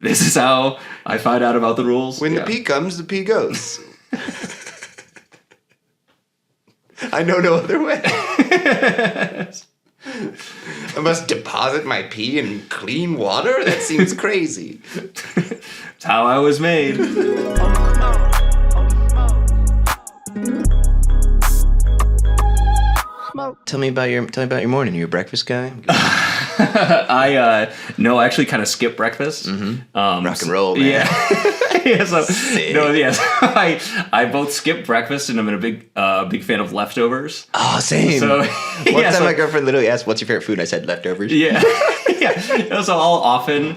This is how I find out about the rules. When the pee comes, the pee goes. I know no other way. I must deposit my pee in clean water? That seems crazy. It's how I was made. Tell me about your morning. You're a breakfast guy? I actually kind of skip breakfast. Mm-hmm. Rock and roll, man. Yeah. Yeah, so Sick. no, yes. I both skip breakfast and I'm a big fan of leftovers. Oh, same. So One time my girlfriend literally asked, "What's your favorite food?" And I said leftovers. Yeah. Yeah. So I'll often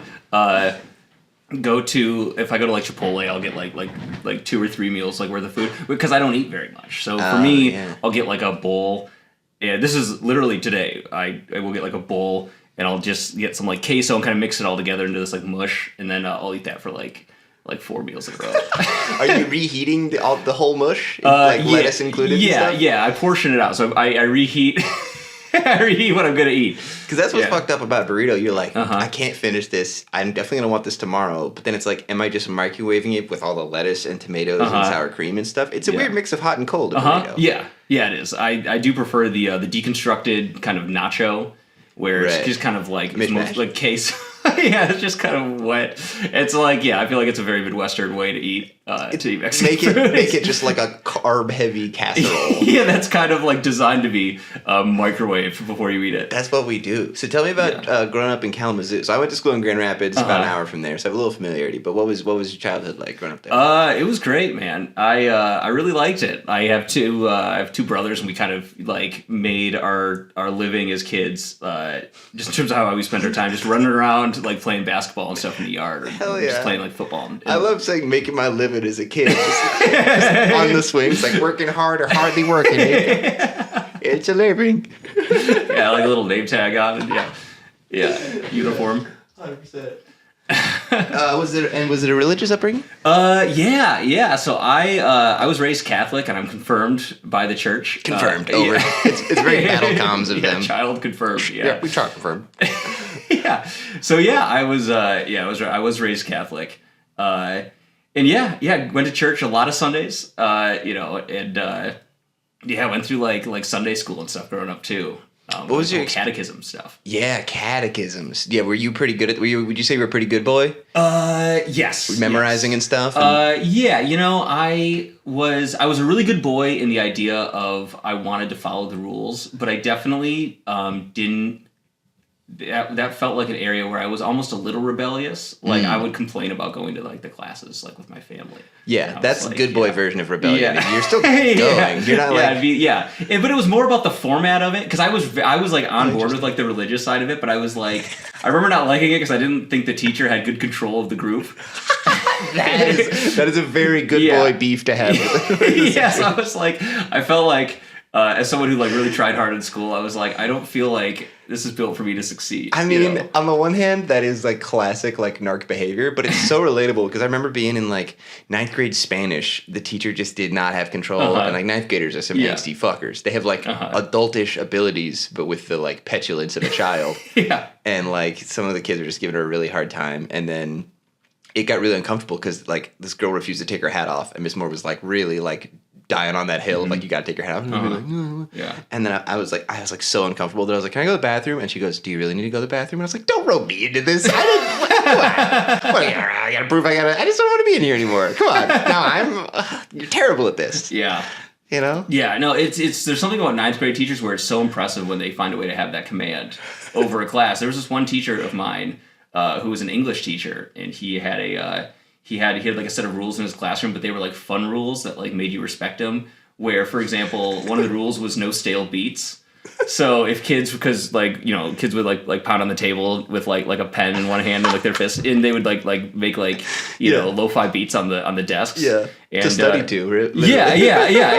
go to, if I go to like Chipotle, I'll get like 2 or 3 meals like worth of food because I don't eat very much. So for me, I'll get like a bowl. Yeah, this is literally today. I will get like a bowl and I'll just get some like queso and kind of mix it all together into this like mush, and then I'll eat that for like 4 meals in a row. Are you reheating the whole mush? Lettuce included? Yeah, and stuff? yeah. I portion it out, so I reheat. I reheat what I'm gonna eat. Because that's what's fucked up about burrito. You're like, I can't finish this. I'm definitely gonna want this tomorrow. But then it's like, am I just microwaving it with all the lettuce and tomatoes and sour cream and stuff? It's a weird mix of hot and cold. Burrito. Yeah, it is. I do prefer the deconstructed kind of nacho, where it's just kind of like it's most like queso. Yeah, it's just kind of wet. It's like, I feel like it's a very Midwestern way to eat Mexican food. Make it just like a carb-heavy casserole. Yeah, that's kind of like designed to be microwaved before you eat it. That's what we do. So tell me about growing up in Kalamazoo. So I went to school in Grand Rapids, about an hour from there, so I have a little familiarity. But what was your childhood like growing up there? It was great, man. I really liked it. I have two brothers, and we kind of like made our living as kids, just in terms of how we spent our time, just running around, like playing basketball and stuff in the yard, or just playing like football. I love saying making my living as a kid, just on the swings, like working hard or hardly working. It's a living. Yeah, like a little name tag on it. Yeah, uniform. 100%. Was it a religious upbringing? Yeah. So I was raised Catholic, and I'm confirmed by the church. Confirmed. Over. It's very battle comms of them. Child confirmed. Yeah, we child confirmed. Yeah. So I was raised Catholic. And went to church a lot of Sundays. And went through like Sunday school and stuff growing up too. What was your catechism stuff? Yeah, catechisms. Yeah, were you pretty good at? Would you say you were a pretty good boy? Yes. Memorizing and stuff. I was a really good boy in the idea of I wanted to follow the rules, but I definitely didn't. That felt like an area where I was almost a little rebellious. Like I would complain about going to like the classes like with my family. Yeah, that's the good boy version of rebellion. Yeah. You're still going. You're not like but it was more about the format of it, because I was like on board with like the religious side of it, but I was like, I remember not liking it because I didn't think the teacher had good control of the group. that is a very good boy beef to have. Yes, I was like, I felt like. As someone who like really tried hard in school, I was like, I don't feel like this is built for me to succeed. I mean, on the one hand, that is like classic like narc behavior, but it's so relatable because I remember being in like 9th grade Spanish. The teacher just did not have control, and like 9th graders are some angsty fuckers. They have like adultish abilities, but with the like petulance of a child. And like some of the kids were just giving her a really hard time, and then it got really uncomfortable because like this girl refused to take her hat off, and Miss Moore was like really like dying on that hill, like you gotta take your hat off. And like, no. And then I was like so uncomfortable that I was like, can I go to the bathroom? And she goes, do you really need to go to the bathroom? And I was like, don't rope me into this. I gotta prove I just don't want to be in here anymore. Come on. Now you're terrible at this. Yeah. You know? Yeah, no, it's there's something about 9th grade teachers where it's so impressive when they find a way to have that command over a class. There was this one teacher of mine who was an English teacher, and he had like a set of rules in his classroom, but they were like fun rules that like made you respect him. Where, for example, one of the rules was no stale beats. So if kids, because like kids would like pound on the table with like a pen in one hand and like their fist, and they would like make like lo-fi beats on the desks. Yeah, and, to study to. Really. Yeah.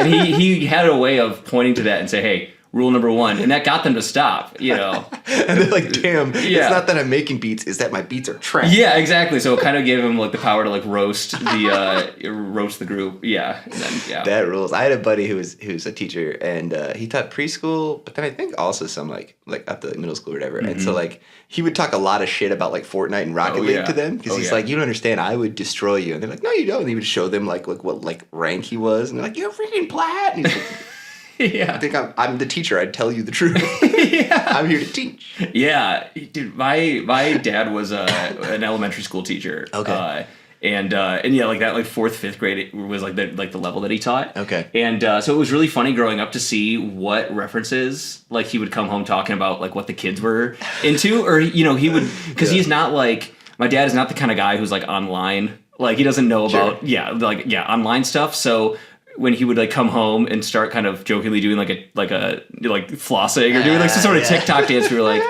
And he had a way of pointing to that and say, hey, rule number one. And that got them to stop, you know. And they're like, damn, it's not that I'm making beats, it's that my beats are trash. Yeah, exactly. So it kind of gave them like the power to like roast the group. Yeah. And then, That rules. I had a buddy who's a teacher, and he taught preschool, but then I think also some like up to like middle school or whatever. Mm-hmm. And so like he would talk a lot of shit about like Fortnite and Rocket League to them, because he's like, you don't understand, I would destroy you. And they're like, no, you don't. And he would show them like what like rank he was, and they're like, you're freaking plat. And he's like, I think I'm the teacher. I'd tell you the truth. I'm here to teach. Yeah, dude. My dad was an elementary school teacher. Okay. And yeah, like that, like 4th, 5th grade was like the level that he taught. Okay. And so it was really funny growing up to see what references like he would come home talking about, like what the kids were into, or he would, because he's not like, my dad is not the kind of guy who's like online, like he doesn't know about online stuff. So when he would like come home and start kind of jokingly doing like flossing or doing like some sort of TikTok dance, we were like,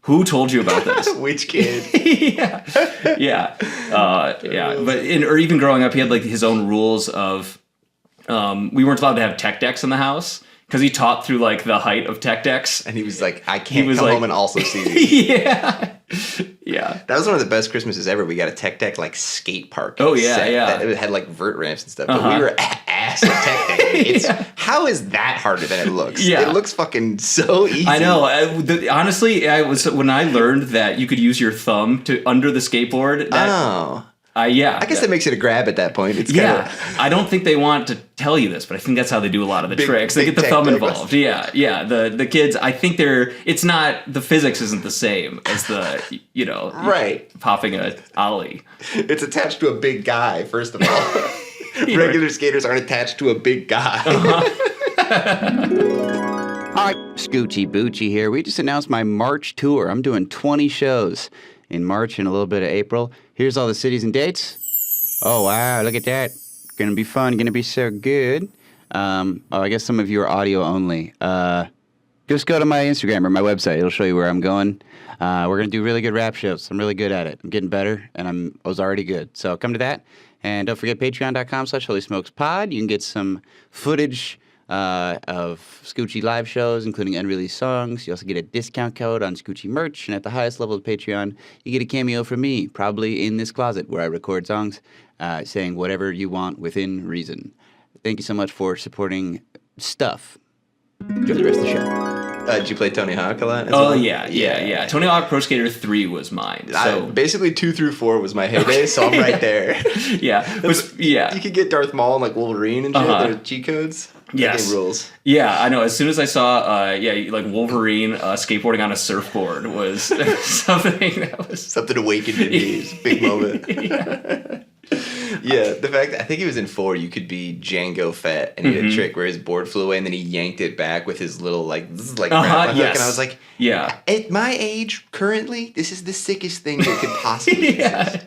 who told you about this? Which kid? Or even growing up, he had like his own rules of, we weren't allowed to have tech decks in the house because he taught through like the height of tech decks. And he was like, I can't come home and also see these. Yeah. That was one of the best Christmases ever. We got a tech deck like skate park. Oh yeah, yeah. It had like vert ramps and stuff. But we were ass at tech deck. How is that harder than it looks? Yeah. It looks fucking so easy. I know. Honestly, when I learned that you could use your thumb to under the skateboard. I guess that makes it a grab at that point. It's kinda... I don't think they want to tell you this, but I think that's how they do a lot of the tricks. They get the thumb involved. Yeah. The kids, I think it's not, the physics isn't the same as the, right, popping a ollie. It's attached to a big guy, first of all. Regular skaters aren't attached to a big guy. Hi, Scoochie Boochie here. We just announced my March tour. I'm doing 20 shows in March and a little bit of April. Here's all the cities and dates. Oh, wow, look at that. Gonna be fun, gonna be so good. I guess some of you are audio only. Just go to my Instagram or my website. It'll show you where I'm going. We're gonna do really good rap shows. I'm really good at it. I'm getting better, and I was already good. So come to that. And don't forget patreon.com/HolySmokesPod. You can get some footage of Scoochie live shows, including unreleased songs. You also get a discount code on Scoochie merch, and at the highest level of Patreon, you get a cameo from me, probably in this closet where I record songs, saying whatever you want within reason. Thank you so much for supporting stuff. Enjoy the rest of the show. Did you play Tony Hawk a lot? Yeah. Tony Hawk Pro Skater 3 was mine. So basically 2 through 4 was my heyday, so I'm right there. You could get Darth Maul and like Wolverine and shit. There's cheat codes. Yes. Rules. Yeah, I know. As soon as I saw, like Wolverine skateboarding on a surfboard was something that was... Something awakened in me. It was a big moment. Yeah, the fact that I think he was in 4, you could be Django Fett, and he did a trick where his board flew away, and then he yanked it back with his little hook, and I was like, at my age, currently, this is the sickest thing that could possibly exist.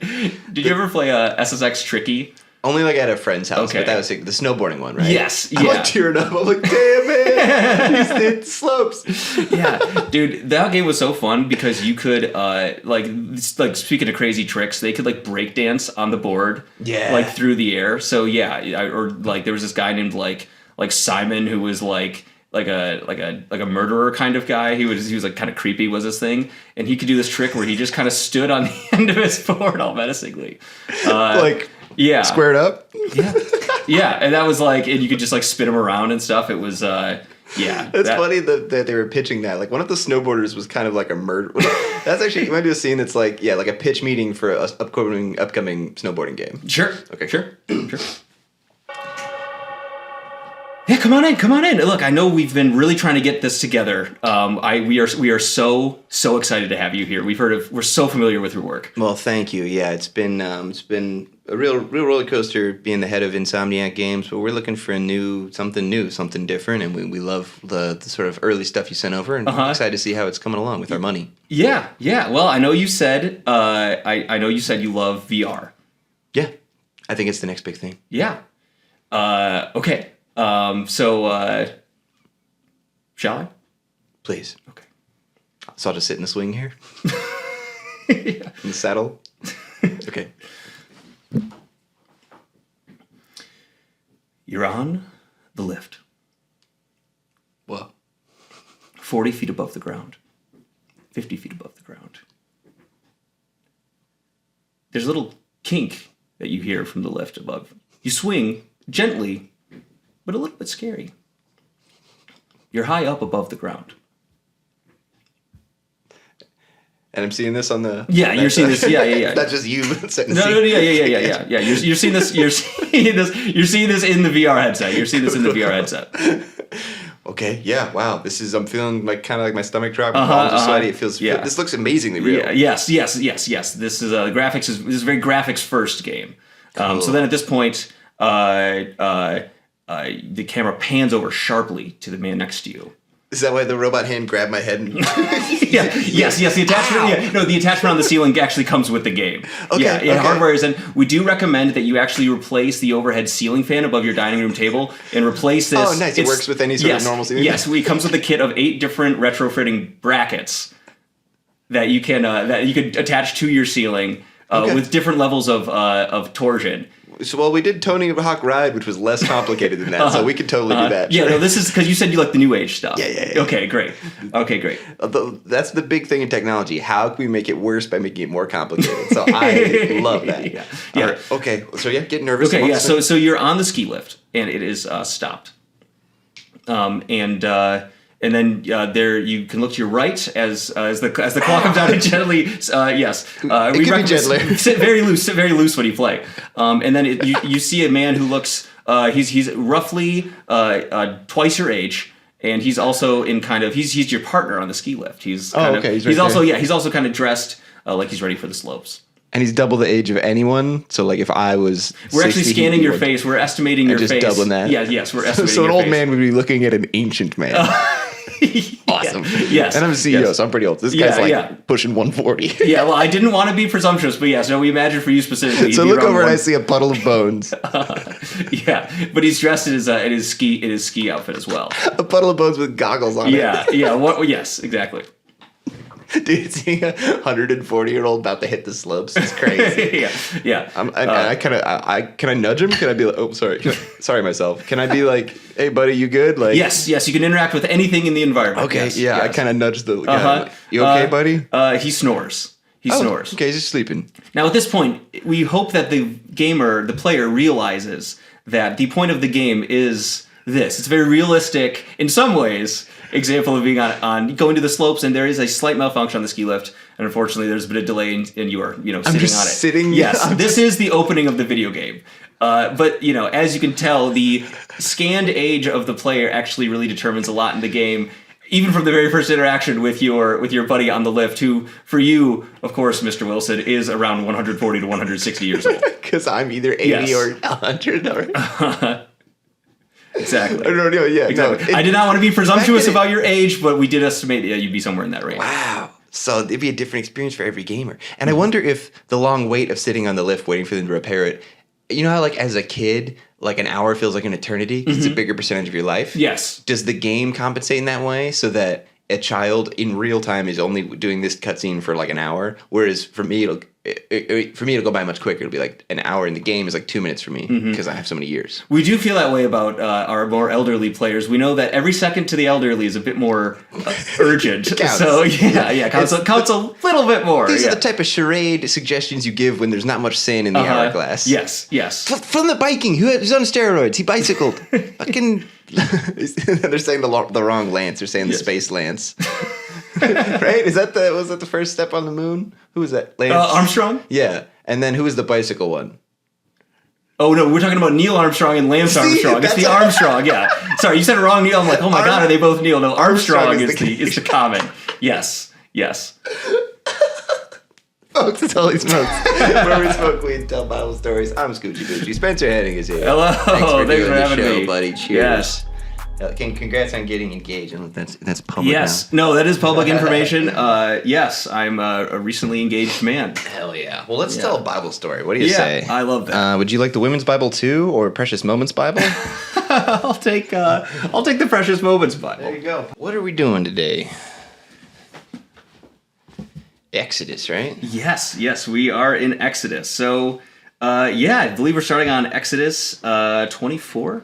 Did you ever play SSX Tricky? Only like at a friend's house, but that was the snowboarding one, right? Yes, I'm like tearing up. I'm like, damn it, he's hit slopes. Yeah, dude, that game was so fun because you could like speaking of crazy tricks, they could like break dance on the board, like through the air. So or like there was this guy named like Simon who was like a murderer kind of guy. He was like kind of creepy was his thing, and he could do this trick where he just kind of stood on the end of his board all menacingly, squared up. And that was like, and you could just like spin him around and stuff. It was It's funny that they were pitching that. Like one of the snowboarders was kind of like a murder. That's actually, you might do a scene that's like a pitch meeting for an upcoming snowboarding game. Sure. Okay. Sure. Yeah, come on in. Look, I know we've been really trying to get this together. We are so excited to have you here. We're so familiar with your work. Well, thank you. Yeah, it's been a real roller coaster being the head of Insomniac Games, but we're looking for something different, and we love the sort of early stuff you sent over, and we're excited to see how it's coming along with our money. Yeah. Well, I know you said I know you said you love VR. Yeah, I think it's the next big thing. Yeah. Okay. So, shall I? Please. Okay. So I'll just sit in the swing here? In the saddle? Okay. You're on the lift. Whoa. 40 feet above the ground, 50 feet above the ground. There's a little kink that you hear from the lift above. You swing gently, but a little bit scary. You're high up above the ground. And I'm seeing this on the... Yeah, you're seeing this. Yeah. Not just you setting the No, scene. yeah. You're seeing this. You're seeing this in the VR headset. You're seeing this in the VR headset. Okay, yeah, wow. I'm feeling like kind of like my stomach dropping. Palms are sweaty. It feels... Yeah. This looks amazingly real. Yeah, yes. This is graphics. This is a very graphics first game. Cool. So then at this point, the camera pans over sharply to the man next to you. Is that why the robot hand grabbed my head? And Yes. The attachment. Yeah, no, the attachment on the ceiling actually comes with the game. Okay. Hardware is in. We do recommend that you actually replace the overhead ceiling fan above your dining room table and replace this. Oh, nice. It works with any sort of normal ceiling. Yes, it comes with a kit of 8 different retrofitting brackets that you can attach to your ceiling with different levels of torsion. So, we did Tony Hawk Ride, which was less complicated than that, so we could totally do that. Yeah, no, this is because you said you like the new age stuff. Yeah. Okay, great. That's the big thing in technology. How can we make it worse by making it more complicated? So I love that. Yeah. Right. Okay, so get nervous. Okay, yeah, so you're on the ski lift, and it is stopped. And then there you can look to your right as the clock comes out and gently yes. It could be gentler. Sit very loose when you play. And then you see a man who looks he's roughly twice your age, and he's also in he's your partner on the ski lift. He's also kind of dressed like he's ready for the slopes. And he's double the age of anyone. So, like, if I was... We're actually scanning your face. We're estimating your face. Just doubling that? Yes, we're estimating So an your old face. man would be looking at an ancient man. Awesome. Yes. And I'm a CEO, so I'm pretty old. This guy's pushing 140. Yeah, well, I didn't want to be presumptuous, but yes, no, we imagine for you specifically. So look over and I see a puddle of bones. Yeah, but he's dressed in his ski outfit as well. A puddle of bones with goggles on it. Yeah. Yes, exactly. Dude, seeing a 140-year-old about to hit the slopes is crazy. Yeah. Can I nudge him? Can I be like, oh, sorry. Sorry myself. Can I be like, hey, buddy, you good? Like, yes, you can interact with anything in the environment. Okay, yes. I kind of nudged the guy. You okay, buddy? He snores. He snores. Okay, he's just sleeping. Now, at this point, we hope that the player, realizes that the point of the game is this. It's very realistic in some ways. Example of being on going to the slopes, and there is a slight malfunction on the ski lift, and unfortunately there's a bit of delay, and you are sitting on it. Sitting. Yes, this is the opening of the video game. But as you can tell, the scanned age of the player actually really determines a lot in the game. Even from the very first interaction with your buddy on the lift, who, for you, of course, Mr. Wilson, is around 140 to 160 years old. Because I'm either 80 or 100. Or... Exactly. Exactly. No, I did not want to be presumptuous about your age, but we did estimate that you'd be somewhere in that range. Wow. So it'd be a different experience for every gamer. And I wonder if the long wait of sitting on the lift waiting for them to repair it, you know how, like, as a kid, like, an hour feels like an eternity because it's a bigger percentage of your life? Yes. Does the game compensate in that way so that a child in real time is only doing this cutscene for like an hour, whereas for me it'll go by much quicker. It'll be like an hour in the game is like 2 minutes for me because I have so many years. We do feel that way about our more elderly players. We know that every second to the elderly is a bit more urgent. Counts. So counts a little bit more. These are the type of charade suggestions you give when there's not much sand in the hourglass. Yes. From the biking, who's on steroids? He bicycled. Fucking. They're saying the wrong Lance. They're saying the space Lance. Right? Was that the first step on the moon? Who was that? Lance Armstrong? Yeah. And then who was the bicycle one? Oh, no, we're talking about Neil Armstrong and Lance Armstrong. It's the Armstrong, yeah. Sorry, you said it wrong, Neil. I'm like, oh my God, are they both Neil? No, Armstrong is the common. Yes. Folks, it's Holy Smokes, where we smoke weed and tell Bible stories. I'm Scoochie Boochie. Spencer Henning is here. Hello. Thanks for having the show, me, buddy. Cheers. Yes. Congrats on getting engaged. That's public. Yes. Now. No, that is public information. Yes, I'm a recently engaged man. Hell yeah. Well, let's tell a Bible story. What do you say? I love that. Would you like the Women's Bible too, or Precious Moments Bible? I'll take the Precious Moments Bible. There you go. What are we doing today? Exodus, right? Yes, we are in Exodus. So, I believe we're starting on Exodus 24.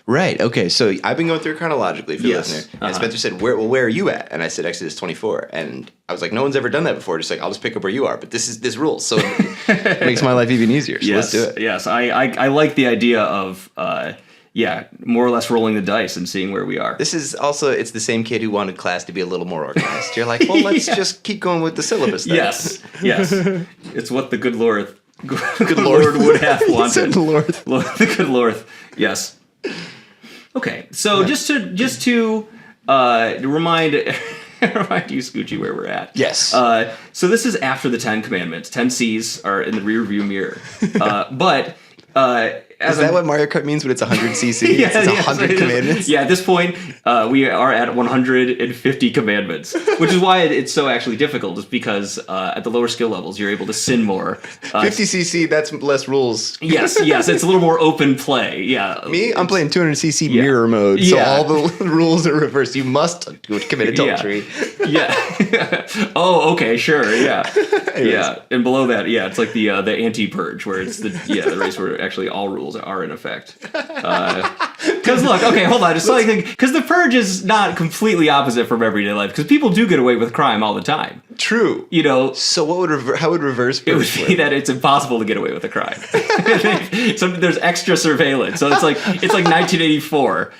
Right. Okay. So I've been going through it chronologically for the Yes. listener. And Spencer said, where are you at? And I said, Exodus 24. And I was like, no one's ever done that before. Just like, I'll just pick up where you are. But this rules. So it makes my life even easier. So let's do it. Yes. I like the idea of, more or less rolling the dice and seeing where we are. This is also, it's the same kid who wanted class to be a little more organized. You're like, well, let's just keep going with the syllabus then. Yes. It's what the good Lord would have wanted. The good Lord. Yes. Okay, so just to remind you, Scoochie, where we're at. Yes. So this is after the 10 Commandments. 10 C's are in the rearview mirror. Is that what Mario Kart means when it's 100 cc? It's 100 commandments? Yeah, at this point, we are at 150 commandments, which is why it's so actually difficult, is because at the lower skill levels, you're able to sin more. 50 cc, that's less rules. Yes, it's a little more open play, yeah. Me, I'm playing 200 cc mirror mode, so all the rules are reversed. You must commit adultery. Yeah. Oh, okay, sure, yeah. Yeah, and below that, it's like the anti-purge, where it's the race where actually all rules are in effect. Because look, okay, hold on, because the purge is not completely opposite from everyday life, because people do get away with crime all the time. True. So how would reverse purge It would be that it's impossible to get away with a crime. So there's extra surveillance. So it's like 1984.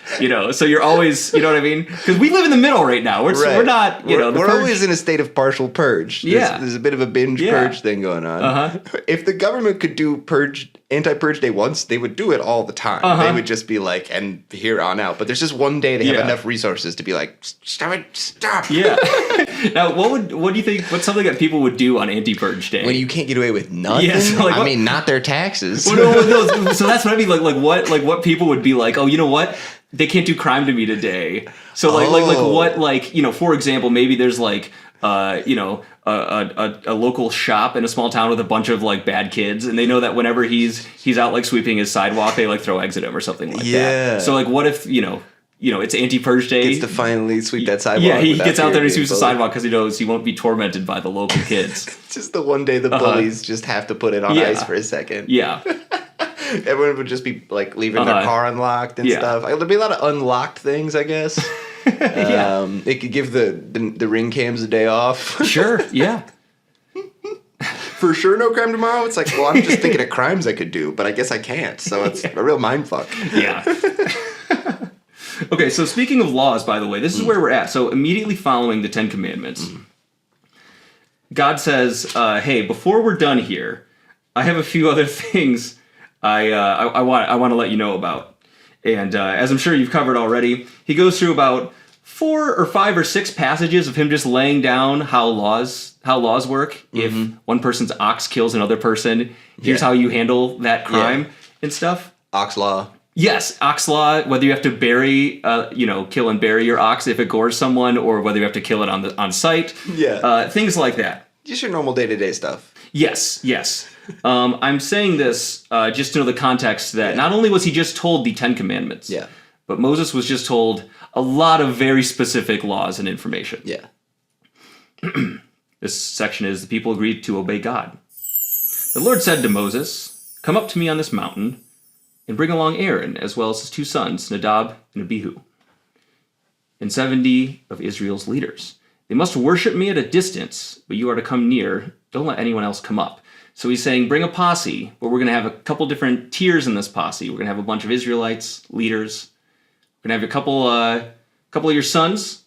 So you're always, you know what I mean? Because we live in the middle right now. We're not, we're always in a state of partial purge. There's a bit of a binge purge thing going on. If the government could do anti-purge day once, they would do it all the time. They would just be like, and here on out. But there's just one day they have enough resources to be like, stop. Yeah. Now, what do you think? What's something that people would do on anti-purge day? When you can't get away with nothing? Yeah, so not their taxes. Well, no, so that's what I mean. Like what people would be like? Oh, you know what? They can't do crime to me today. So for example, maybe there's a local shop in a small town with a bunch of bad kids, and they know that whenever he's out sweeping his sidewalk, they throw eggs at him or something like that. So what if it's anti-purge day? Gets to finally sweep that sidewalk. Yeah, he gets out there and he sweeps the sidewalk because he knows he won't be tormented by the local kids. It's just the one day the bullies just have to put it on ice for a second. Yeah. Everyone would just be leaving their car unlocked and stuff. There'd be a lot of unlocked things, I guess. It could give the ring cams a day off. Sure, yeah. For sure, no crime tomorrow. It's well, I'm just thinking of crimes I could do, but I guess I can't. So it's a real mindfuck. Yeah. Okay, so speaking of laws, by the way, this is where we're at. So immediately following the 10 Commandments, God says, "Hey, before we're done here, I have a few other things I want to let you know about." And as I'm sure you've covered already, he goes through about 4 or 5 or 6 passages of him just laying down how laws work. If one person's ox kills another person, here's how you handle that crime and stuff. Ox law. Yes, ox law. Whether you have to kill and bury your ox if it gores someone, or whether you have to kill it on site. Yeah. Things like that. Just your normal day-to-day stuff. Yes. I'm saying this just to know the context that not only was he just told the 10 Commandments, but Moses was just told a lot of very specific laws and information. Yeah. This section is the people agreed to obey God. The Lord said to Moses, "Come up to me on this mountain and bring along Aaron as well as his 2 sons, Nadab and Abihu, and 70 of Israel's leaders. They must worship me at a distance, but you are to come near. Don't let anyone else come up." So he's saying, bring a posse, but we're going to have a couple different tiers in this posse. We're going to have a bunch of Israelites, leaders. We're going to have a couple of your sons,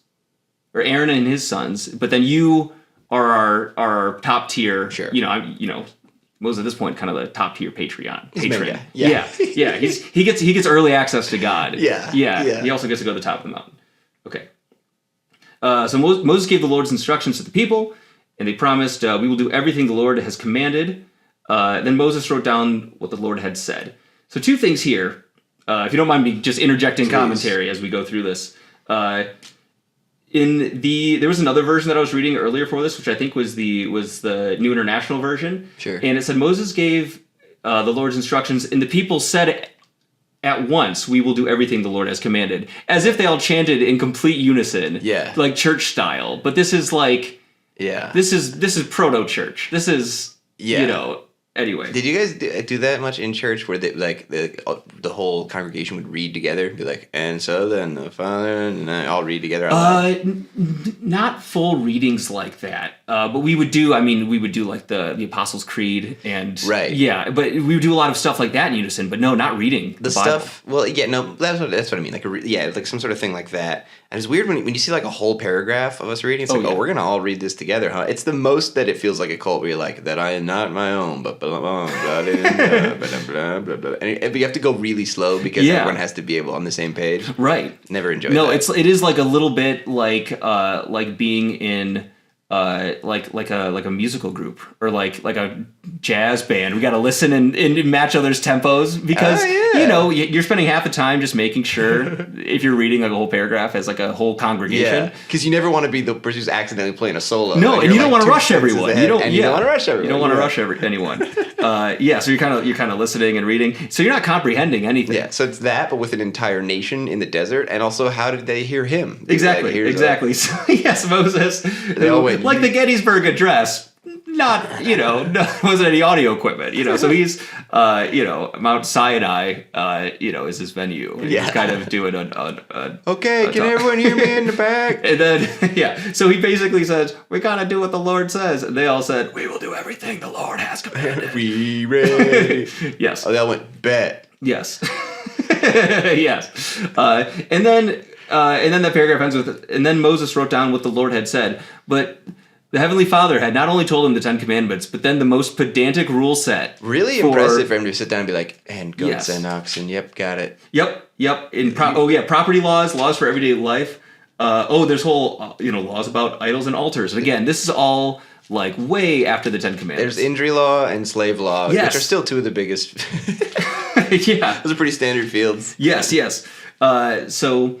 or Aaron and his sons, but then you are our top tier. Sure. Moses at this point kind of the top tier patron. Yeah. He gets early access to God. Yeah. He also gets to go to the top of the mountain. Okay. So Moses gave the Lord's instructions to the people, and they promised, we will do everything the Lord has commanded. Then Moses wrote down what the Lord had said. So 2 things here, if you don't mind me just interjecting commentary as we go through this. There was another version that I was reading earlier for this, which I think was the New International Version. Sure. And it said Moses gave the Lord's instructions, and the people said at once, "We will do everything the Lord has commanded," as if they all chanted in complete unison, like church style. But this is this is proto church. This is Anyway. Did you guys do that much in church where the whole congregation would read together? Be like, and so then the Father and I all read together out loud? Not full readings like that. But we would do like the Apostles' Creed and right. Yeah, but we would do a lot of stuff like that in unison. But no, not reading the Bible. Stuff. Well, yeah, no, that's what I mean. Like like some sort of thing like that. And it's weird when you see like a whole paragraph of us reading. It's like, we're gonna all read this together, huh? It's the most that it feels like a cult where you're like, that I am not my own, but blah blah blah blah blah blah. And you have to go really slow because everyone has to be able on the same page. Right. Never enjoyed. No, that. it is like a little bit like being in like a musical group or like a jazz band. We got to listen and match others' tempos because you're spending half the time just making sure if you're reading like a whole paragraph as like a whole congregation. Because you never want to be the person who's accidentally playing a solo. No, and you don't want to rush everyone. You don't want to rush everyone. You don't want to rush anyone. So you're kind of listening and reading. So you're not comprehending anything. Yeah. So it's that, but with an entire nation in the desert, and also how did they hear him? Exactly. So yes, Moses. They all went. Like the Gettysburg Address, not wasn't any audio equipment, So he's, Mount Sinai, is his venue. And he's kind of doing okay, can everyone hear me in the back? And then, so he basically says, we gotta do what the Lord says. And they all said, we will do everything the Lord has commanded. We ready. Yes. Oh, that went bet. Yes. Yes. And then that paragraph ends with, and then Moses wrote down what the Lord had said, but the Heavenly Father had not only told him the 10 Commandments, but then the most pedantic rule set. Really impressive for him to sit down and be like, and goats and oxen, yep, got it. Yep. Property laws for everyday life. There's whole, laws about idols and altars. And again, this is all like way after the 10 Commandments. There's injury law and slave law, which are still two of the biggest. Yeah. Those are pretty standard fields. Yes. So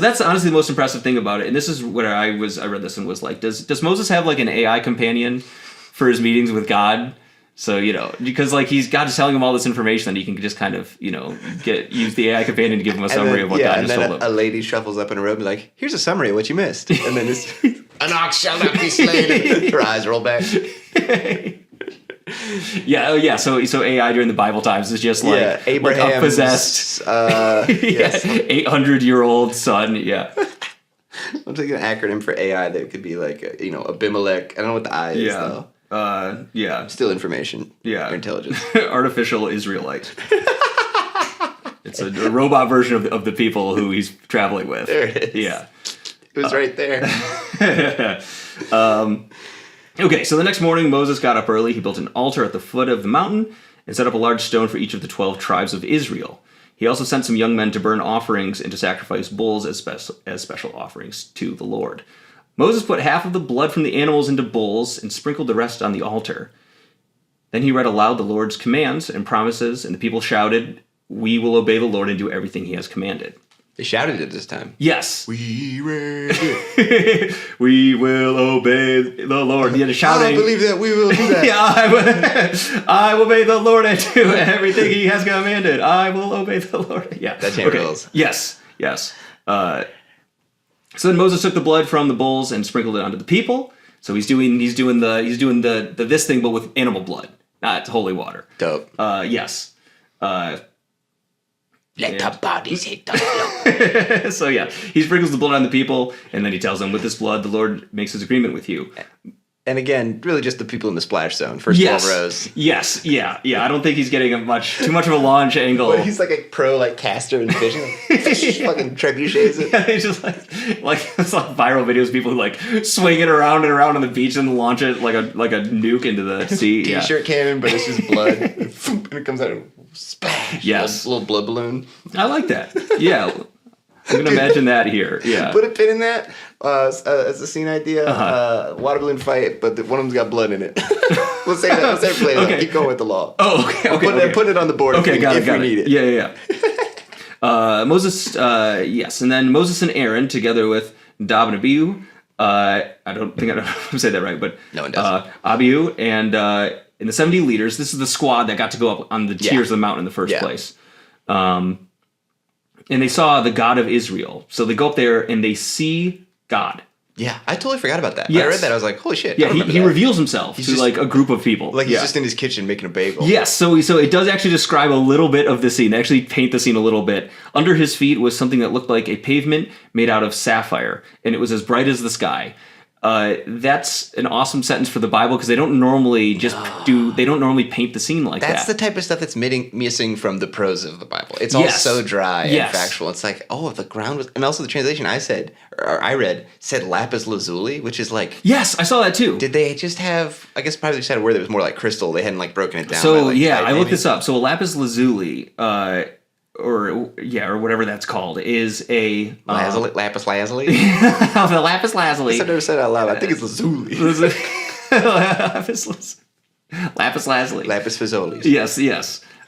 that's honestly the most impressive thing about it. And this is what I read this and was like, does Moses have like an AI companion for his meetings with God? So, because like God is telling him all this information that he can just kind of, use the AI companion to give him a summary of what God just told him. A lady shuffles up in a robe and like, here's a summary of what you missed. And then it's, an ox shall not be slain. Her eyes roll back. So AI during the Bible times is just like Abraham's, a possessed 800-year-old son. Yeah. I'm taking an acronym for AI that could be like Abimelech. I don't know what the I is though. Still information. Yeah. Or intelligence. Artificial Israelite. It's a robot version of the people who he's traveling with. There it is. Yeah. It was right there. Okay, so the next morning, Moses got up early. He built an altar at the foot of the mountain and set up a large stone for each of the 12 tribes of Israel. He also sent some young men to burn offerings and to sacrifice bulls as special offerings to the Lord. Moses put half of the blood from the animals into bowls and sprinkled the rest on the altar. Then he read aloud the Lord's commands and promises, and the people shouted, "We will obey the Lord and do everything he has commanded." They shouted it this time. Yes. We read it. We will obey the Lord. Yeah, shouting. I believe that we will do that. I will obey the Lord and do everything he has commanded. I will obey the Lord. Yeah. That chant rules. Yes. So then Moses took the blood from the bulls and sprinkled it onto the people. So he's doing the this thing, but with animal blood, not holy water. Dope. Yes. Let the bodies hit the floor. So he sprinkles the blood on the people, and then he tells them, with this blood, the Lord makes his agreement with you. And again, really just the people in the splash zone, first 12 rows. Yes, yeah. I don't think he's getting too much of a launch angle. Well, he's like a pro caster and fishing. Fucking trebuchets it. Yeah, he's just like it's like viral videos of people who swing it around and around on the beach and launch it like a nuke into the sea. T-shirt cannon, but it's just blood. And it comes out and splash. Yes. A little blood balloon. I like that. Yeah. I'm going to imagine that here. Yeah. Put a pin in that as a scene idea. Water balloon fight, but one of them's got blood in it. We'll say that. Let's play that. Okay. Keep going with the law. Oh, okay. Put it on the board if we need it. Yeah. Moses, yes. And then Moses and Aaron, together with Nadab and Abihu, I don't think I'm saying that right, but no one does. Abihu and the 70 leaders, this is the squad that got to go up on the tiers of the mountain in the first place. And they saw the God of Israel. So they go up there and they see God. Yeah, I totally forgot about that. Yes. I read that. I was like, holy shit. Yeah, he reveals himself to just, like a group of people. Like he's just in his kitchen making a bagel. Yes, so it does actually describe a little bit of the scene. They actually paint the scene a little bit. Under his feet was something that looked like a pavement made out of sapphire, and it was as bright as the sky. That's an awesome sentence for the Bible because they don't normally they don't normally paint the scene like that. That's the type of stuff that's missing from the prose of the Bible. It's all so dry and factual. It's like, oh, the ground was, and also the translation I read said lapis lazuli, which is like, yes, I saw that too. Did they just have? I guess probably just had a word that was more like crystal. They hadn't like broken it down. So by, like, I looked this up. So a lapis lazuli, or whatever that's called, is a lapis lazuli. The lapis lazuli. I've never said it out loud. I think it's lazuli. Lapis lazuli. Lapis fazoli. Yes.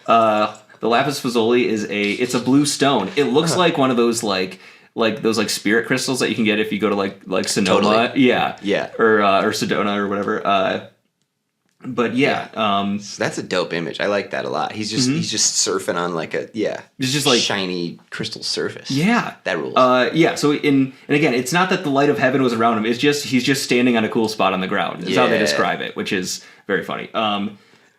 The lapis lazuli it's a blue stone. It looks like one of those like those spirit crystals that you can get if you go to like Sonoma. Totally. Yeah. Or Sedona or whatever. But that's a dope image. I like that a lot. He's just surfing on like a it's just like shiny crystal surface. Yeah, that rules. So and again, it's not that the light of heaven was around him. It's just he's just standing on a cool spot on the ground. Is how they describe it, which is very funny.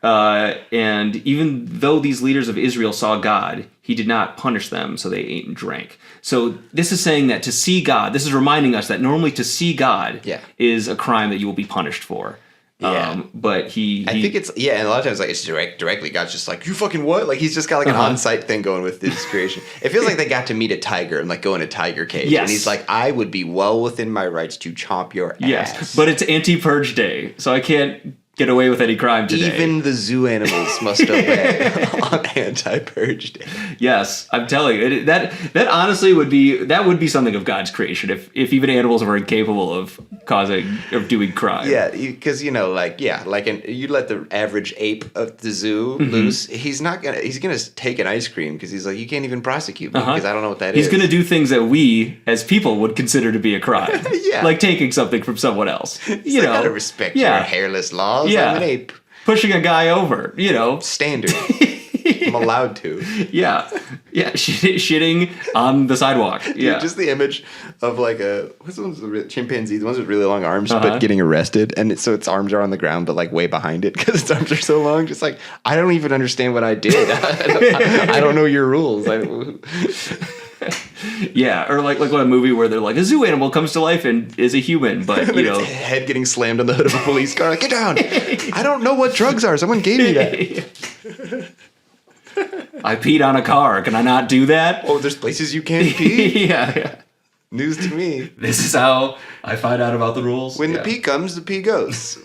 And even though these leaders of Israel saw God, he did not punish them, so they ate and drank. So this is saying that to see God, this is reminding us that normally to see God is a crime that you will be punished for. Yeah. But I think it's, and a lot of times like it's directly God's just like, you fucking what? Like he's just got like an on-site thing going with his creation. It feels like they got to meet a tiger and like go in a tiger cage. Yes. And he's like, I would be well within my rights to chomp your ass. Yes, but it's anti-purge day, so I can't get away with any crime today. Even the zoo animals must obey on anti-purge day. Yes, I'm telling you, that honestly would be something of God's creation if even animals were incapable of doing crime. Yeah, because you let the average ape of the zoo loose. He's gonna take an ice cream because he's like, you can't even prosecute me because I don't know what that is. He's gonna do things that we as people would consider to be a crime. Like taking something from someone else. I gotta respect your hairless laws. Yeah. I'm an ape. Pushing a guy over, Standard. I'm allowed to. Yeah. Shitting on the sidewalk. Yeah. Dude, just the image of like what's the ones with chimpanzee, the ones with really long arms, but getting arrested, and so its arms are on the ground, but like way behind it because its arms are so long. Just like, I don't even understand what I did. I don't know your rules. Yeah, or like a movie where they're like a zoo animal comes to life and is a human, but its head getting slammed on the hood of a police car. Like, get down! I don't know what drugs are. Someone gave me that. I peed on a car. Can I not do that? Oh, there's places you can't pee. Yeah. News to me. This is how I find out about the rules. When the pee comes, the pee goes.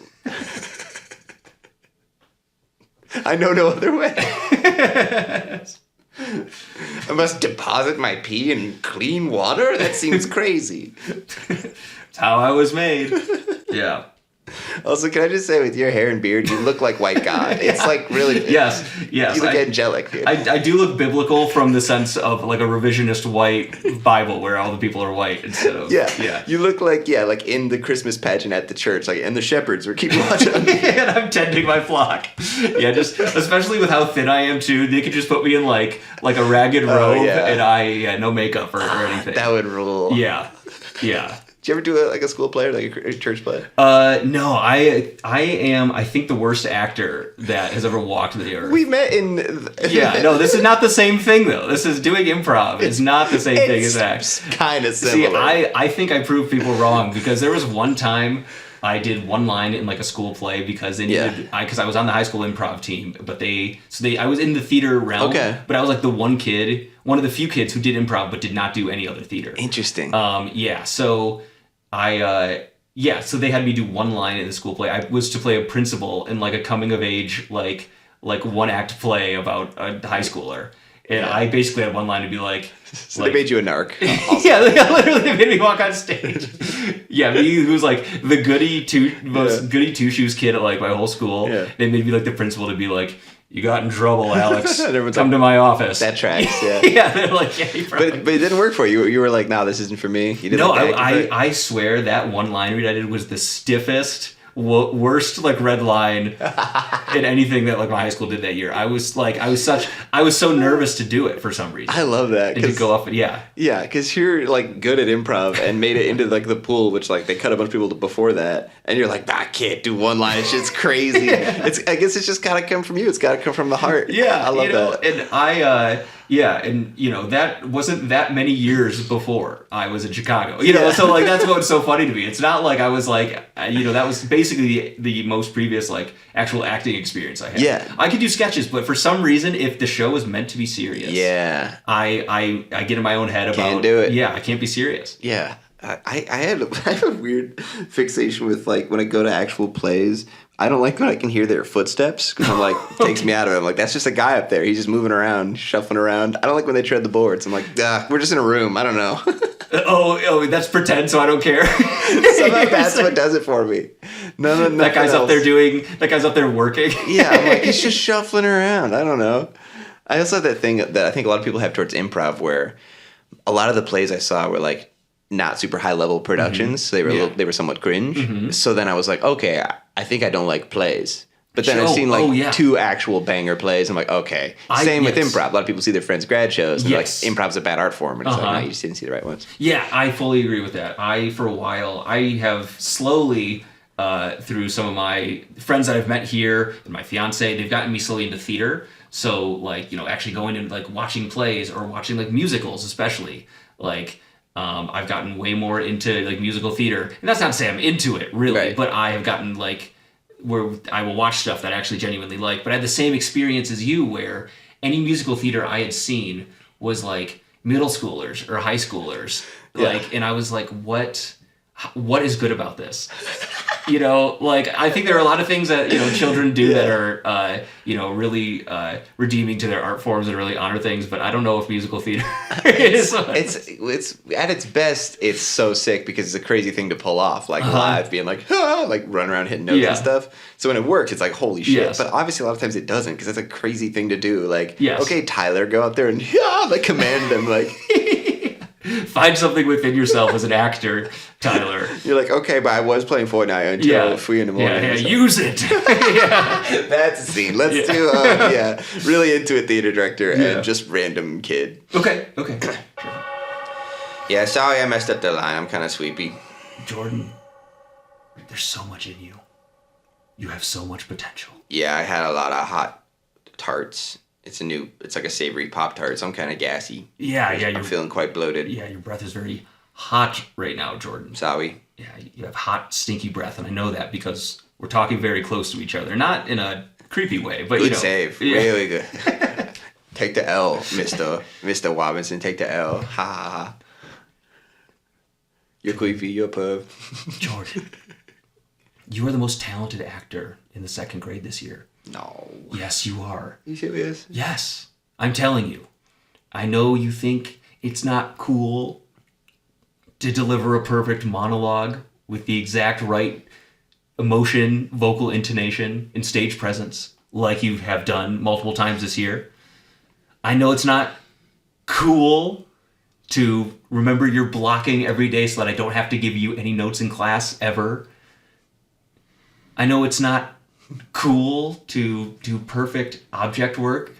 I know no other way. I must deposit my pee in clean water? That seems crazy. It's how I was made. Yeah. Also, can I just say, with your hair and beard, you look like white God. It's like really... Yes. You look angelic, dude. I do look biblical from the sense of like a revisionist white Bible where all the people are white instead of... Yeah. You look like in the Christmas pageant at the church, like, and the shepherds were keeping watch on me. And I'm tending my flock. Yeah, just especially with how thin I am too, they could just put me in like a ragged robe and no makeup or anything. That would rule. Yeah. Did you ever do a school play or like a church play? No, I am, I think, the worst actor that has ever walked the earth. We met in... no, this is not the same thing, though. This is doing improv. It's not the same thing as act. It's kind of similar. See, I think I proved people wrong because there was one time I did one line in like a school play because they needed, because I was on the high school improv team, but I was in the theater realm, but I was like one of the few kids who did improv but did not do any other theater. Interesting. So so they had me do one line in the school play. I was to play a principal in like a coming of age, like one act play about a high schooler. And I basically had one line to be like... So they made you a narc. Yeah, literally they made me walk on stage. Yeah, me who was like the goody two-shoes kid at like my whole school. Yeah. They made me like the principal to be like, you got in trouble, Alex. Come to my office. That tracks, yeah. Yeah, they're like, but it didn't work for you. You were like, no, this isn't for me. You didn't I swear that one line read I did was the stiffest worst like red line in anything that like my high school did that year. I was so nervous to do it for some reason. I love that. And to go up, yeah, because you're like good at improv and made it into like the pool, which like they cut a bunch of people before that, and you're like, I can't do one line. Shit's crazy. I guess it's just gotta come from you. It's gotta come from the heart. Yeah, I love that. And that wasn't that many years before I was in Chicago. So like that's what's so funny to me. It's not like I was like, that was basically the most previous like actual acting experience I had. Yeah. I could do sketches, but for some reason, if the show was meant to be serious, I get in my own head about. Can't do it. Yeah, I can't be serious. Yeah. I have a weird fixation with like when I go to actual plays. I don't like when I can hear their footsteps because I'm like, it takes me out of it. I'm like, that's just a guy up there. He's just moving around, shuffling around. I don't like when they tread the boards. I'm like, we're just in a room. I don't know. Oh, that's pretend, so I don't care. Somehow that's what does it for me. No, that guy's else. That guy's up there working. Yeah, I'm like, he's just shuffling around. I don't know. I also have that thing that I think a lot of people have towards improv where a lot of the plays I saw were like not super high level productions. So they were somewhat cringe. Mm-hmm. So then I was like, okay, I think I don't like plays. But then I've seen like 2 actual banger plays. I'm like, okay. Same with improv. A lot of people see their friends' grad shows and they're like, improv's a bad art form. And it's like, no, you just didn't see the right ones. Yeah, I fully agree with that. For a while, I have slowly, through some of my friends that I've met here and my fiance, they've gotten me slowly into theater. So like, actually going and like watching plays or watching like musicals, especially like, I've gotten way more into like musical theater, and that's not to say I'm into it really, but I have gotten like where I will watch stuff that I actually genuinely like. But I had the same experience as you, where any musical theater I had seen was like middle schoolers or high schoolers, like, and I was like, what is good about this? Like I think there are a lot of things that children do that are really redeeming to their art forms and really honor things, but I don't know if musical theater is. It's at its best, it's so sick because it's a crazy thing to pull off, like live, being like like run around hitting notes and stuff. So when it works, it's like holy shit. Yes. But obviously a lot of times it doesn't because that's a crazy thing to do. Like okay, Tyler, go out there and like command them like. Find something within yourself as an actor, Tyler. You're like, okay, but I was playing Fortnite until 3 in the morning. Yeah, use it. That's the scene. Let's do, really into a theater director and just random kid. Okay. Yeah, sorry I messed up the line. I'm kind of sleepy. Jordan, there's so much in you. You have so much potential. Yeah, I had a lot of hot tarts. It's like a savory Pop-Tart, so I'm kind of gassy. Yeah. I'm feeling quite bloated. Yeah, your breath is very hot right now, Jordan. Sorry. Yeah, you have hot, stinky breath, and I know that because we're talking very close to each other. Not in a creepy way, but good save. Yeah. Really good. Take the L, Mr. Robinson. Take the L. Ha ha ha. You're creepy. You're a perv. Jordan, you are the most talented actor in the 2nd grade this year. No. Yes, you are. You serious? Yes. I'm telling you. I know you think it's not cool to deliver a perfect monologue with the exact right emotion, vocal intonation, and stage presence like you have done multiple times this year. I know it's not cool to remember your blocking every day so that I don't have to give you any notes in class ever. I know it's not cool to do perfect object work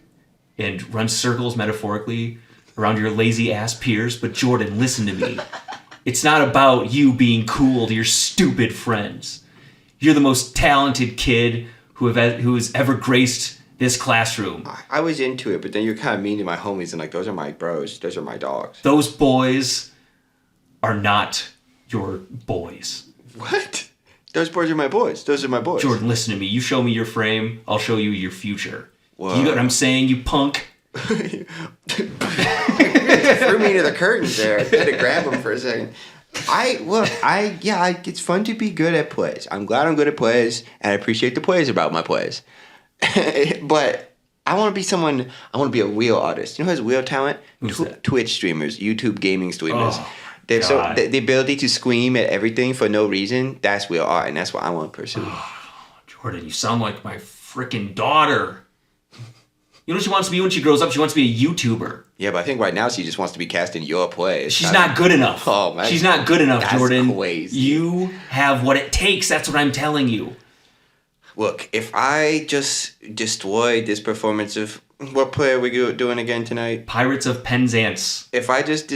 and run circles metaphorically around your lazy ass peers, but Jordan, listen to me. It's not about you being cool to your stupid friends. You're the most talented kid who has ever graced this classroom. I was into it, but then you're kind of mean to my homies and like, those are my bros, those are my dogs. Those boys are not your boys. What? Those boys are my boys. Those are my boys. Jordan, listen to me. You show me your frame, I'll show you your future. Whoa. You know what I'm saying, you punk? Threw me into the curtains there. I had to grab them for a second. It's fun to be good at plays. I'm glad I'm good at plays, and I appreciate the plays about my plays. But I want to be a real artist. You know who has real talent? Twitch streamers, YouTube gaming streamers. Oh. They've the ability to scream at everything for no reason. That's real art, and that's what I want to pursue. Oh, Jordan, you sound like my freaking daughter. You know what she wants to be when she grows up? She wants to be a YouTuber. Yeah, but I think right now she just wants to be cast in your play. She's not good enough. Oh, man. She's not good enough, That's Jordan. crazy. You have what it takes. That's what I'm telling you. Look, if I just destroy this performance of... What play are we doing again tonight? Pirates of Penzance. If I just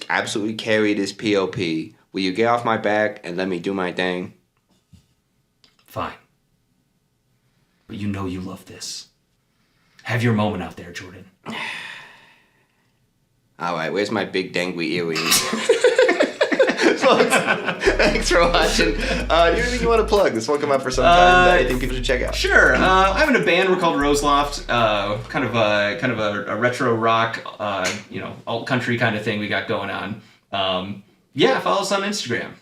absolutely carry this POP, will you get off my back and let me do my thing? Fine. But you know you love this. Have your moment out there, Jordan. All right, where's my big dangly earrings? Folks, thanks for watching. Do you have anything you want to plug? This won't come out for some time that I think people should check out. Sure. I'm in a band. We're called Roseloft. Kind of a retro rock, alt country kind of thing we got going on. Follow us on Instagram.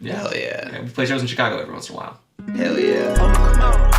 Hell yeah. We play shows in Chicago every once in a while. Hell yeah.